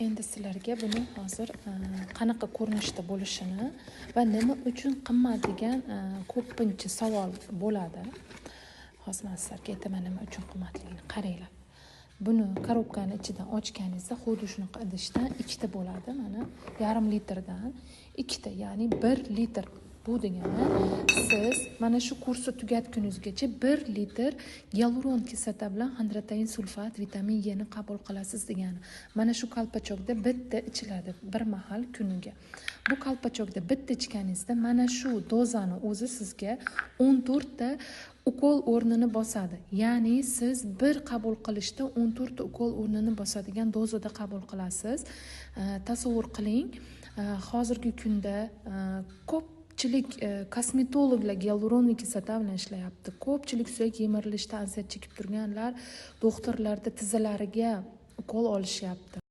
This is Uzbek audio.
Endi sizlarga buni hozir qanaqa ko'rinishda bo'lishini va nima uchun qimmat degan ko'pincha savol bo'ladi. Hozir men sizlarga aytaman nima uchun qimmatligini. Qaranglar. Buni korobkani ichidan ochganingizda xuddi shunaqa idishdan ikkita bo'ladi. Mana yarim litrdan ikkita, ya'ni 1 litr. Bu degani siz mana shu kursni tugatguningizgacha 1 litr gialuron kislota bilan xondratain sulfat vitamin E ni qabul qilasiz degani. Mana shu qalpachokda bitta ichiladi bir mahal kuniga. Bu qalpachokda bitta ichganingizda mana shu dozani o'zi sizga 14 ta ukol o'rnini bosadi. Ya'ni siz bir qabul qilishda 14 ta ukol o'rnini bosadigan dozada qabul qilasiz. Tasavvur qiling, hozirgi kunda ko'pchilik kosmetologlar gialuron kislota bilan ishlayapti. Ko'pchilik suyak yemirilishdan aziyat chekib turganlar doktorlarda tizzalariga ukol olishyapti.